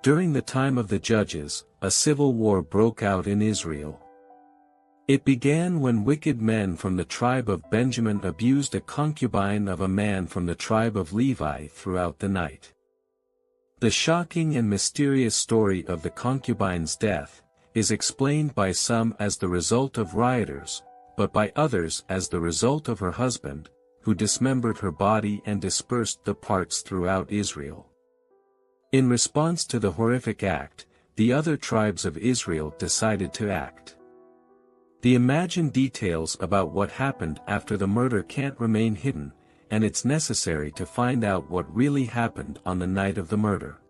During the time of the judges, a civil war broke out in Israel. It began when wicked men from the tribe of Benjamin abused a concubine of a man from the tribe of Levi throughout the night. The shocking and mysterious story of the concubine's death is explained by some as the result of rioters, but by others as the result of her husband, who dismembered her body and dispersed the parts throughout Israel. In response to the horrific act, the other tribes of Israel decided to act. The imagined details about what happened after the murder can't remain hidden, and it's necessary to find out what really happened on the night of the murder.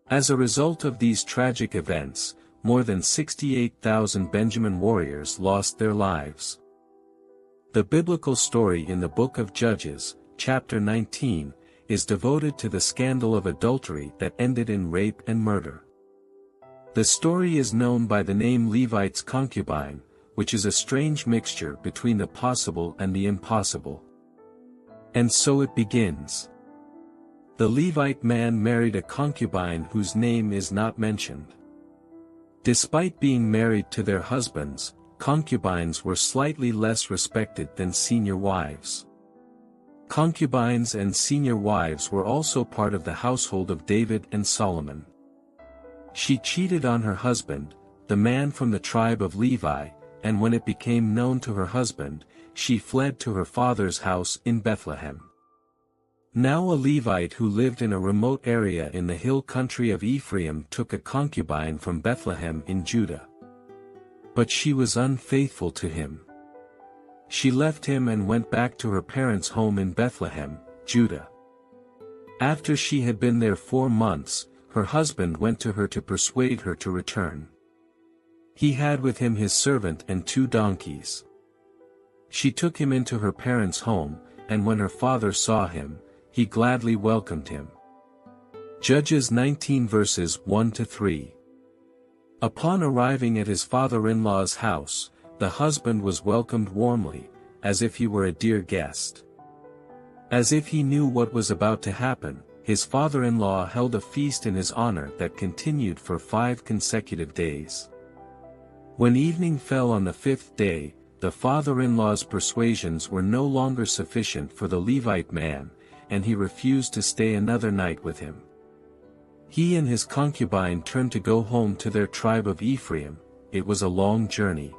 As a result of these tragic events, more than 68,000 Benjamin warriors lost their lives. The biblical story in the book of Judges, chapter 19, is devoted to the scandal of adultery that ended in rape and murder. The story is known by the name Levite's concubine, which is a strange mixture between the possible and the impossible. And so it begins. The Levite man married a concubine whose name is not mentioned. Despite being married to their husbands, concubines were slightly less respected than senior wives. Concubines and senior wives were also part of the household of David and Solomon. She cheated on her husband, the man from the tribe of Levi, and when it became known to her husband, she fled to her father's house in Bethlehem. Now a Levite who lived in a remote area in the hill country of Ephraim took a concubine from Bethlehem in Judah. But she was unfaithful to him. She left him and went back to her parents' home in Bethlehem, Judah. After she had been there 4 months, her husband went to her to persuade her to return. He had with him his servant and 2 donkeys. She took him into her parents' home, and when her father saw him, he gladly welcomed him. Judges 19 verses 1-3. Upon arriving at his father-in-law's house, the husband was welcomed warmly, as if he were a dear guest. As if he knew what was about to happen, his father-in-law held a feast in his honor that continued for 5 consecutive days. When evening fell on the 5th day, the father-in-law's persuasions were no longer sufficient for the Levite man, and he refused to stay another night with him. He and his concubine turned to go home to their tribe of Ephraim. It was a long journey.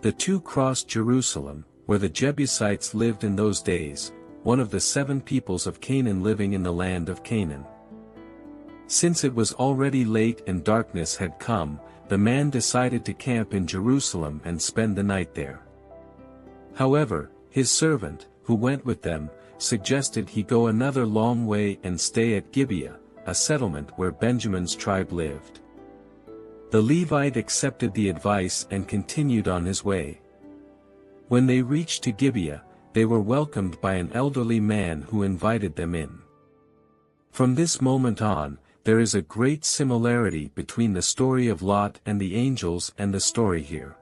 The 2 crossed Jerusalem, where the Jebusites lived in those days, one of the 7 peoples of Canaan living in the land of Canaan. Since it was already late and darkness had come, the man decided to camp in Jerusalem and spend the night there. However, his servant, who went with them, suggested he go another long way and stay at Gibeah, a settlement where Benjamin's tribe lived. The Levite accepted the advice and continued on his way. When they reached to Gibeah, they were welcomed by an elderly man who invited them in. From this moment on, there is a great similarity between the story of Lot and the angels and the story here.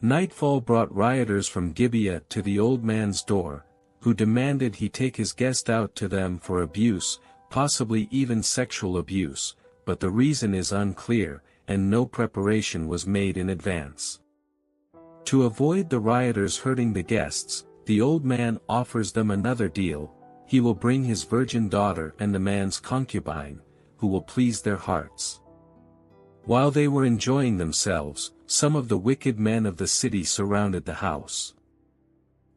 Nightfall brought rioters from Gibeah to the old man's door, who demanded he take his guest out to them for abuse, possibly even sexual abuse, but the reason is unclear, and no preparation was made in advance. To avoid the rioters hurting the guests, the old man offers them another deal. He will bring his virgin daughter and the man's concubine, who will please their hearts. While they were enjoying themselves, some of the wicked men of the city surrounded the house.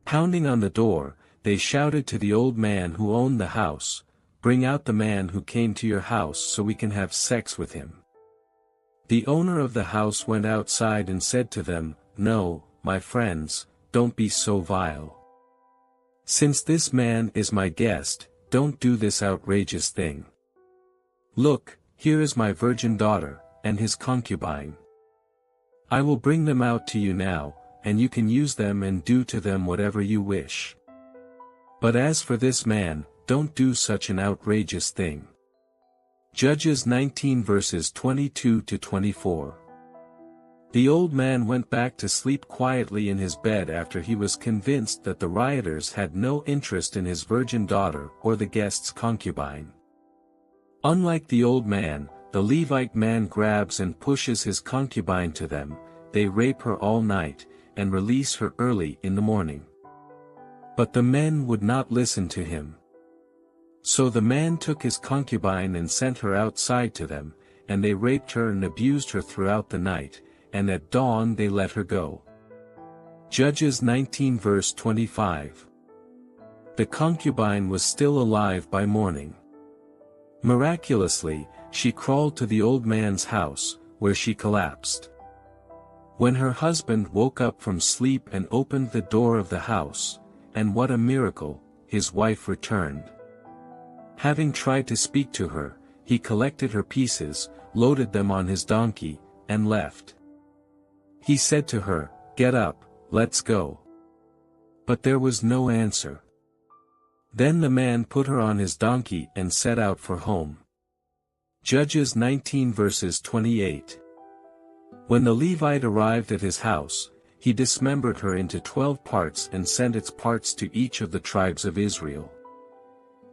Pounding on the door, they shouted to the old man who owned the house, "Bring out the man who came to your house so we can have sex with him." The owner of the house went outside and said to them, "No, my friends, don't be so vile. Since this man is my guest, don't do this outrageous thing. Look, here is my virgin daughter, and his concubine. I will bring them out to you now, and you can use them and do to them whatever you wish. But as for this man, don't do such an outrageous thing." Judges 19 verses 22-24. The old man went back to sleep quietly in his bed after he was convinced that the rioters had no interest in his virgin daughter or the guest's concubine. Unlike the old man, the Levite man grabs and pushes his concubine to them, they rape her all night, and release her early in the morning. But the men would not listen to him. So the man took his concubine and sent her outside to them, and they raped her and abused her throughout the night, and at dawn they let her go. Judges 19 verse 25. The concubine was still alive by morning. Miraculously, she crawled to the old man's house, where she collapsed. When her husband woke up from sleep and opened the door of the house, and what a miracle, his wife returned. Having tried to speak to her, he collected her pieces, loaded them on his donkey, and left. He said to her, "Get up, let's go." But there was no answer. Then the man put her on his donkey and set out for home. Judges 19 verses 28. When the Levite arrived at his house, he dismembered her into 12 parts and sent its parts to each of the tribes of Israel.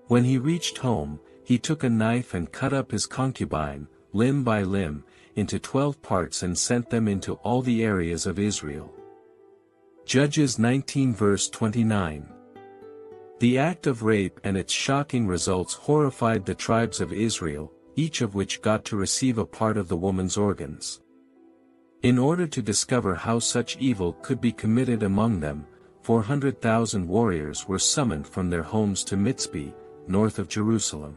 When he reached home, he took a knife and cut up his concubine, limb by limb, into 12 parts and sent them into all the areas of Israel. Judges 19 verse 29. The act of rape and its shocking results horrified the tribes of Israel, each of which got to receive a part of the woman's organs. In order to discover how such evil could be committed among them, 400,000 warriors were summoned from their homes to Mitzpeh, north of Jerusalem.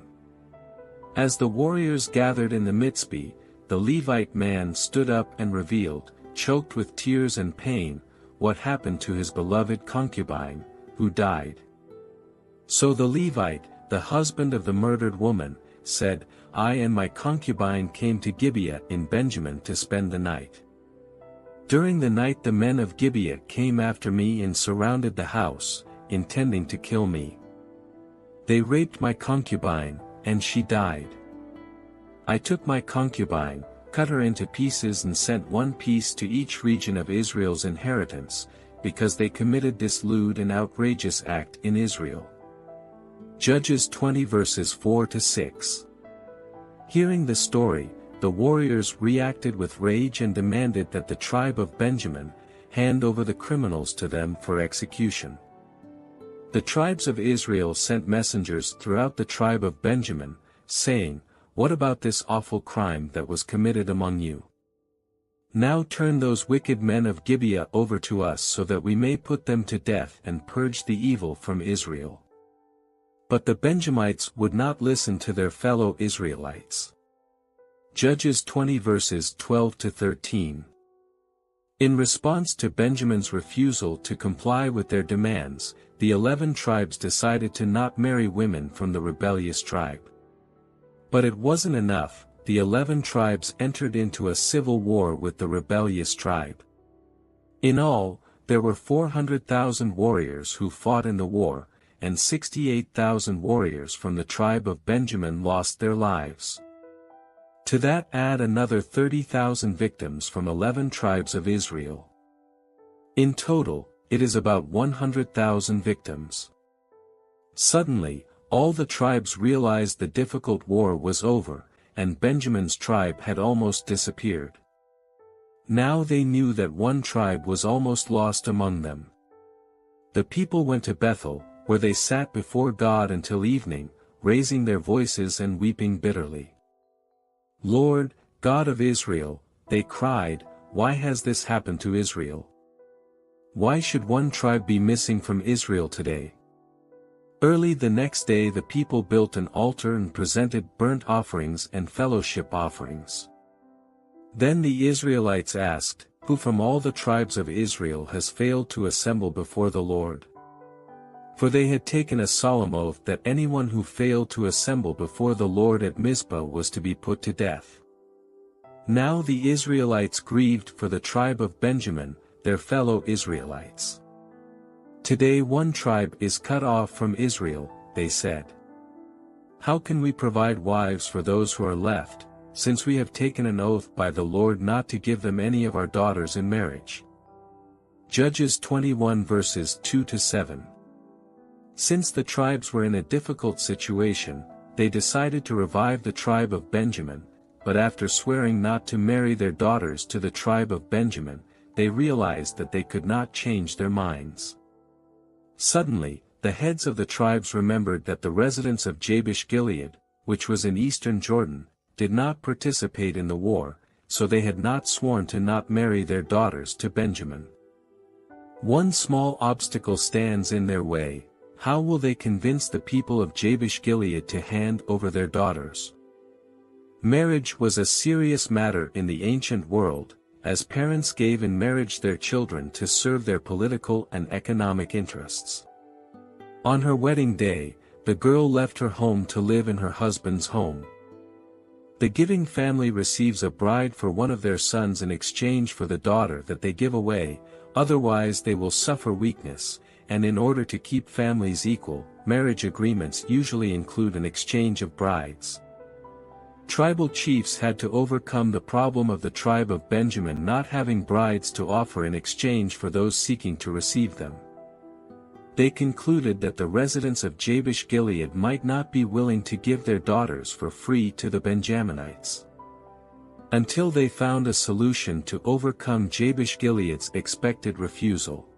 As the warriors gathered in the Mitzpeh, the Levite man stood up and revealed, choked with tears and pain, what happened to his beloved concubine, who died. So the Levite, the husband of the murdered woman, said, "I and my concubine came to Gibeah in Benjamin to spend the night. During the night the men of Gibeah came after me and surrounded the house, intending to kill me. They raped my concubine, and she died. I took my concubine, cut her into pieces and sent one piece to each region of Israel's inheritance, because they committed this lewd and outrageous act in Israel." Judges 20 verses 4 to 6. Hearing the story, the warriors reacted with rage and demanded that the tribe of Benjamin hand over the criminals to them for execution. The tribes of Israel sent messengers throughout the tribe of Benjamin, saying, "What about this awful crime that was committed among you? Now turn those wicked men of Gibeah over to us so that we may put them to death and purge the evil from Israel." But the Benjamites would not listen to their fellow Israelites. Judges 20 verses 12 to 13. In response to Benjamin's refusal to comply with their demands, the 11 tribes decided to not marry women from the rebellious tribe. But it wasn't enough, the 11 tribes entered into a civil war with the rebellious tribe. In all, there were 400,000 warriors who fought in the war, and 68,000 warriors from the tribe of Benjamin lost their lives. To that add another 30,000 victims from 11 tribes of Israel. In total, it is about 100,000 victims. Suddenly, all the tribes realized the difficult war was over, and Benjamin's tribe had almost disappeared. Now they knew that one tribe was almost lost among them. The people went to Bethel, where they sat before God until evening, raising their voices and weeping bitterly. "Lord, God of Israel," they cried, "why has this happened to Israel? Why should one tribe be missing from Israel today?" Early the next day the people built an altar and presented burnt offerings and fellowship offerings. Then the Israelites asked, "Who from all the tribes of Israel has failed to assemble before the Lord?" For they had taken a solemn oath that anyone who failed to assemble before the Lord at Mizpah was to be put to death. Now the Israelites grieved for the tribe of Benjamin, their fellow Israelites. "Today one tribe is cut off from Israel," they said. "How can we provide wives for those who are left, since we have taken an oath by the Lord not to give them any of our daughters in marriage?" Judges 21 verses 2 to 7. Since the tribes were in a difficult situation, they decided to revive the tribe of Benjamin, but after swearing not to marry their daughters to the tribe of Benjamin, they realized that they could not change their minds. Suddenly, the heads of the tribes remembered that the residents of Jabish Gilead, which was in eastern Jordan, did not participate in the war, so they had not sworn to not marry their daughters to Benjamin. One small obstacle stands in their way: how will they convince the people of Jabish Gilead to hand over their daughters? Marriage was a serious matter in the ancient world, as parents gave in marriage their children to serve their political and economic interests. On her wedding day, the girl left her home to live in her husband's home. The giving family receives a bride for one of their sons in exchange for the daughter that they give away, otherwise they will suffer weakness, and in order to keep families equal, marriage agreements usually include an exchange of brides. Tribal chiefs had to overcome the problem of the tribe of Benjamin not having brides to offer in exchange for those seeking to receive them. They concluded that the residents of Jabish Gilead might not be willing to give their daughters for free to the Benjaminites. Until they found a solution to overcome Jabish Gilead's expected refusal.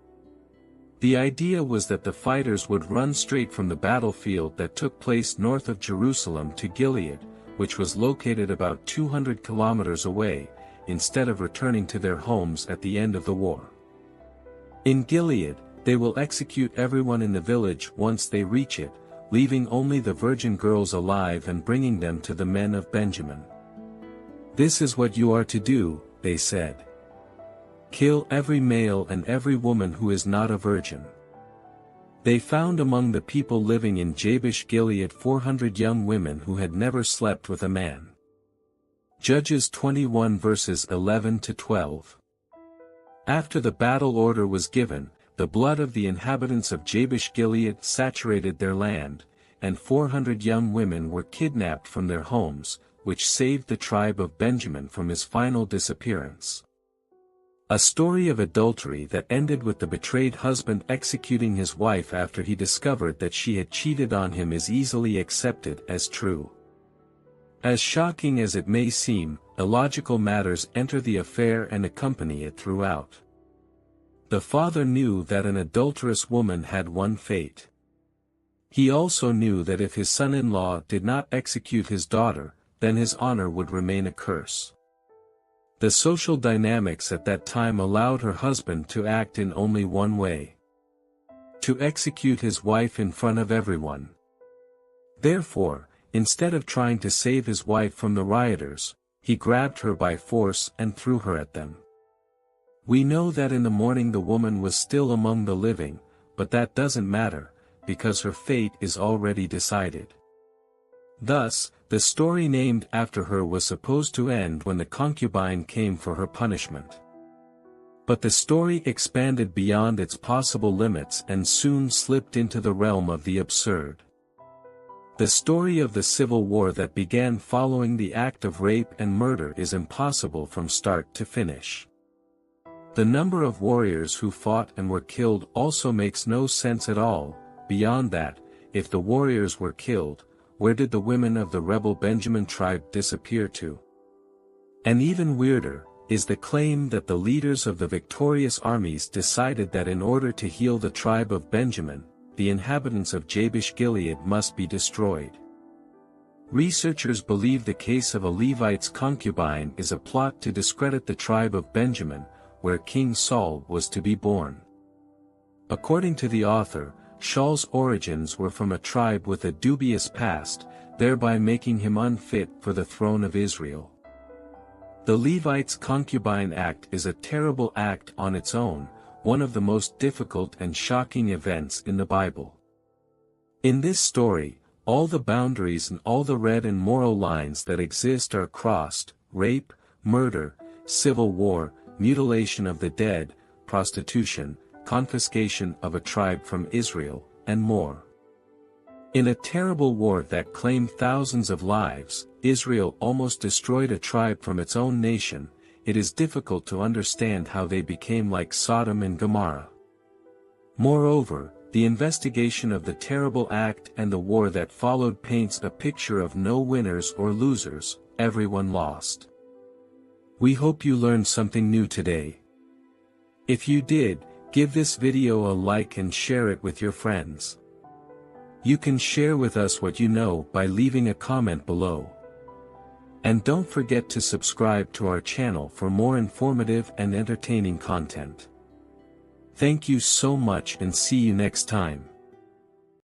The idea was that the fighters would run straight from the battlefield that took place north of Jerusalem to Gilead, which was located about 200 kilometers away, instead of returning to their homes at the end of the war. In Gilead, they will execute everyone in the village once they reach it, leaving only the virgin girls alive and bringing them to the men of Benjamin. "This is what you are to do," they said. "Kill every male and every woman who is not a virgin." They found among the people living in Jabish Gilead 400 young women who had never slept with a man. Judges 21 verses 11 to 12. After the battle order was given, the blood of the inhabitants of Jabish Gilead saturated their land, and 400 young women were kidnapped from their homes, which saved the tribe of Benjamin from his final disappearance. A story of adultery that ended with the betrayed husband executing his wife after he discovered that she had cheated on him is easily accepted as true. As shocking as it may seem, illogical matters enter the affair and accompany it throughout. The father knew that an adulterous woman had one fate. He also knew that if his son-in-law did not execute his daughter, then his honor would remain a curse. The social dynamics at that time allowed her husband to act in only one way: to execute his wife in front of everyone. Therefore, instead of trying to save his wife from the rioters, he grabbed her by force and threw her at them. We know that in the morning the woman was still among the living, but that doesn't matter, because her fate is already decided. Thus, the story named after her was supposed to end when the concubine came for her punishment. But the story expanded beyond its possible limits and soon slipped into the realm of the absurd. The story of the civil war that began following the act of rape and murder is impossible from start to finish. The number of warriors who fought and were killed also makes no sense at all. Beyond that, if the warriors were killed, where did the women of the rebel Benjamin tribe disappear to? And even weirder, is the claim that the leaders of the victorious armies decided that in order to heal the tribe of Benjamin, the inhabitants of Jabish Gilead must be destroyed. Researchers believe the case of a Levite's concubine is a plot to discredit the tribe of Benjamin, where King Saul was to be born. According to the author, Saul's origins were from a tribe with a dubious past, thereby making him unfit for the throne of Israel. The Levite's concubine act is a terrible act on its own, one of the most difficult and shocking events in the Bible. In this story, all the boundaries and all the red and moral lines that exist are crossed: rape, murder, civil war, mutilation of the dead, prostitution, confiscation of a tribe from Israel, and more. In a terrible war that claimed thousands of lives, Israel almost destroyed a tribe from its own nation. It is difficult to understand how they became like Sodom and Gomorrah. Moreover, the investigation of the terrible act and the war that followed paints a picture of no winners or losers, everyone lost. We hope you learned something new today. If you did, give this video a like and share it with your friends. You can share with us what you know by leaving a comment below. And don't forget to subscribe to our channel for more informative and entertaining content. Thank you so much and see you next time.